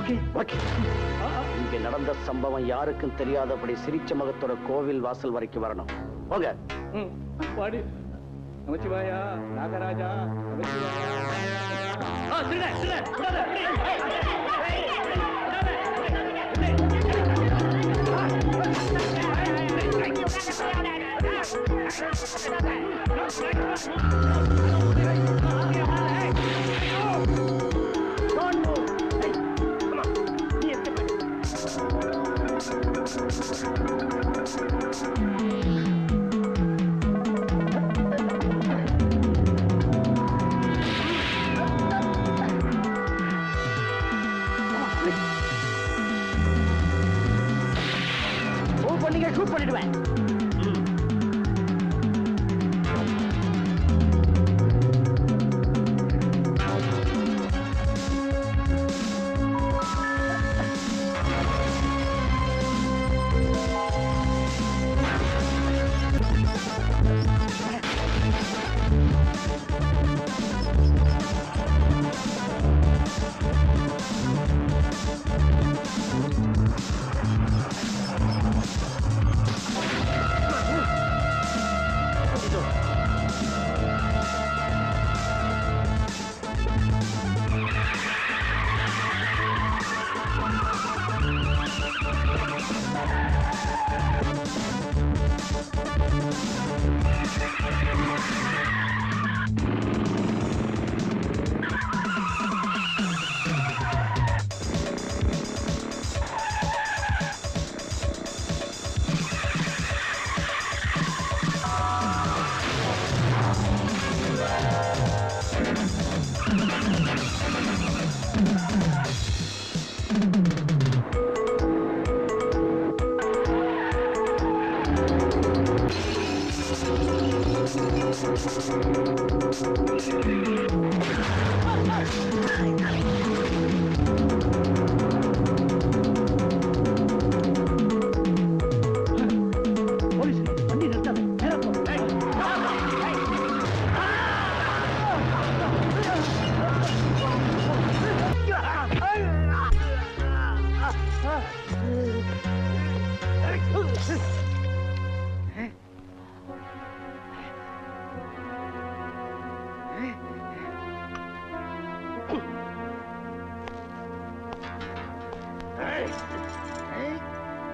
இங்க நடந்த சம்பவம் யாருக்கும் தெரியாதபடி சிரிச்ச முகத்தோட கோவில் வாசல் வரைக்கும் வரணும். போங்க. பாடி நமச்சிவாயா நாகராஜா ஷூட் பண்ணிடுவேன்.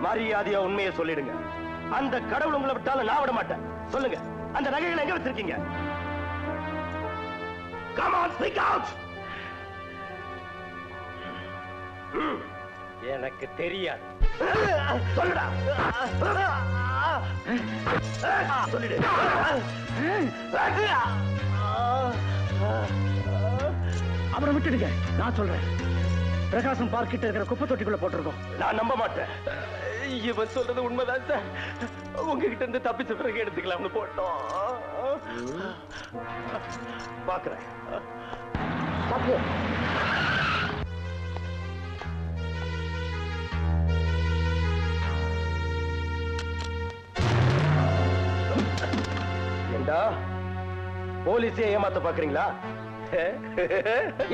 மரியாதையா உண்மையை சொல்லிடுங்க. அந்த கடவுள் உங்களை விட்டாலும் நான் விட மாட்டேன். சொல்லுங்க, அந்த நகைகளை எங்க வச்சிருக்கீங்க? Come on, speak out. எனக்கு தெரியாது. சொல்லுடா. சொல்லிடு. அவரை விட்டுடுங்க, நான் சொல்றேன். பிரகாசம் பார்க்கிட்ட இருக்கிற குப்பை தொட்டிக்குள்ள போட்டிருக்கோம். நான் நம்ப மாட்டேன். இவன் சொல்றது உண்மைதான் சார். உங்ககிட்ட இருந்து தப்பிச்ச பிறகு எடுத்துக்கலாம்னு போட்டோம். பாக்குறேன். ஏண்டா போலீஸே ஏமாத்த பாக்குறீங்களா?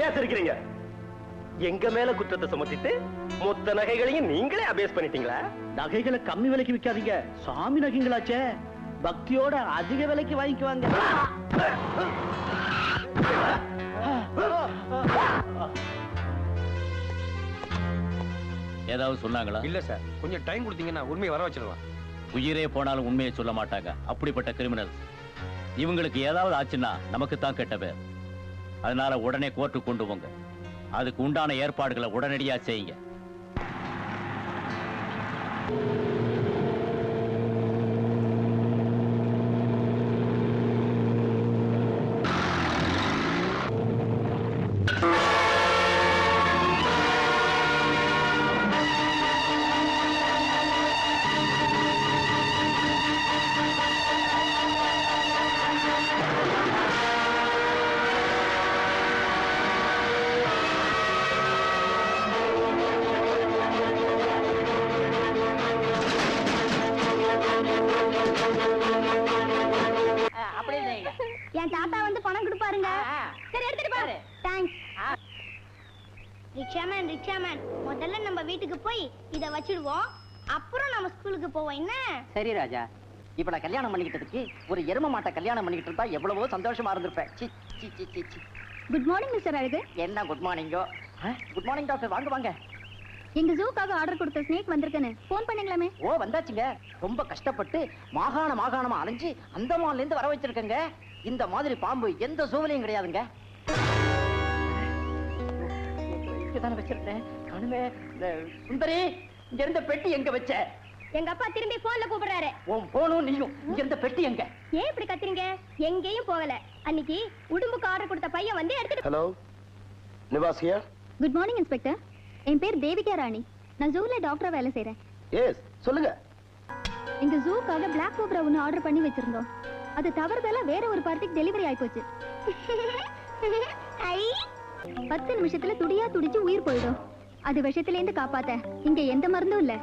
ஏன் சிரிக்கிறீங்க? எங்க மேல குற்றத்தை சுமத்திட்டு மொத்த நகைகளையும் நீங்களே அபேஸ் பண்ணிட்டீங்களா? நகைகளை கம்மி விலைக்கு விற்காதீங்க, சாமி நகைங்களாச்சே. பக்தியோட அதிக விலைக்கு வாங்கிக்குவாங்க. ஏதாவது சொன்னாங்களா? இல்ல சார், கொஞ்சம் டைம் கொடுத்தீங்கன்னா உண்மையை வர வச்சிடலாம். உயிரே போனாலும் உண்மையை சொல்ல மாட்டாங்க அப்படிப்பட்ட கிரிமினல். இவங்களுக்கு ஏதாவது ஆச்சுன்னா நமக்கு தான் கெட்ட பேர். அதனால உடனே கோர்ட்டுக்கு கொண்டு போங்க. அதுக்கு உண்டான ஏற்பாடுகளை உடனடியா செய்யுங்க. ரிக்ஷாமேன் முதல்ல நம்ம வீட்டுக்கு போய் இத வச்சிடுவோம், அப்புறம் நம்ம ஸ்கூலுக்கு போவோம். என்ன? சரி ராஜா, இப்ப நான் கல்யாணம் பண்ணிக்கிட்டதுக்கு ஒரு எரும மாட்டை கல்யாணம் பண்ணிக்கிட்டு இருந்தா எவ்வளவோ சந்தோஷமா இருந்திருப்பேன். C C C C C. Good morning mister அழகு. என்ன குட் மார்னிங்கோ? குட் மார்னிங் டாக்டர், வாங்க வாங்க. எங்க ஜூக்காக ஆர்டர் கொடுத்த ஸ்னேக் வந்திருக்கேன்னு போன் பண்ணீங்களாமே? ஓ வந்தாச்சுங்க. ரொம்ப கஷ்டப்பட்டு மாகாணமா அலைஞ்சு அந்தமான்ல இருந்து வர வச்சிருக்கேங்க. இந்த மாதிரி பாம்பு எந்த சூழலையும் கிடையாதுங்க. தானே வச்சிருக்கேன். நானுமே சுந்தரி, இங்க இருந்த பெட்டி எங்க வச்ச? எங்க அப்பா திரும்பி போன்ல கூப்பிடுறாரு. உன் போனும் நீயும் இங்க இருந்த பெட்டி எங்க? ஏன் இப்படி கத்துறீங்க? எங்கேயும் போகல. அன்னைக்கு உடும்புக்கு ஆர்டர் கொடுத்த பையன் வந்து எடுத்துட்டு. Hello, Nivas here. Good morning inspector. என் பேர் தேவிகா ராணி. நான் ஜூல டாக்டரா வேலை செய்றேன். எஸ், சொல்லுங்க. எங்க ஜூக்காக பிளாக் கோப்ரா ஒன்னு ஆர்டர் பண்ணி வச்சிருந்தோம். அது தவறுதலா வேற ஒரு பார்ட்டிக்கு டெலிவரி ஆயிப்போச்சு. 10 நிமிஷத்துல துடியா துடிச்சு உயிர் போயிடும். அது விஷயத்துல இருந்து காப்பாத்த இங்க எந்த மருந்தும் இல்ல.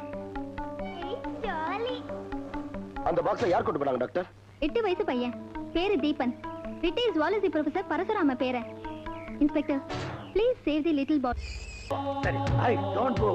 அந்த பாக்ஸை யார் கொண்டு போனாங்க டாக்டர்? 8 வயசு பையன், பேரு Deepan. Retired zoology professor Parasurama பேர. Inspector, please save the little boy. சரி, ஐ டோன்ட் கோ.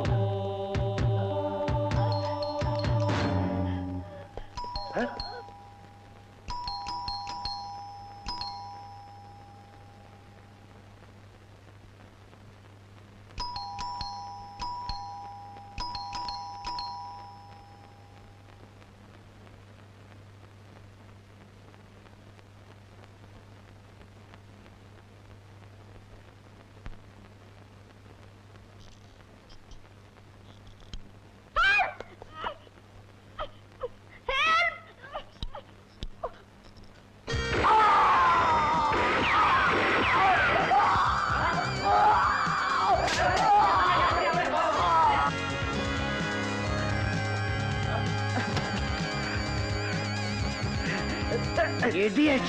Idiot!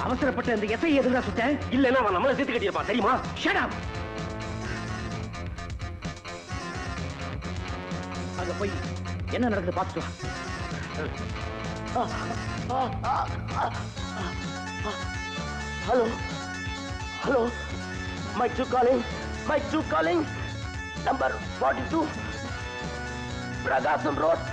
அவசரப்பட்ட இந்த எஸ்ஐ எதுக்குடா சுட்டேன்? இல்லன்னா அவன் நம்மள சேர்த்து கட்டியிருப்பான், தெரியுமா? Shut up! அங்க போய் என்ன நடக்குது பார்த்துட்டு வா. Hello hello, mic 2 calling, number 42 Prakasam road.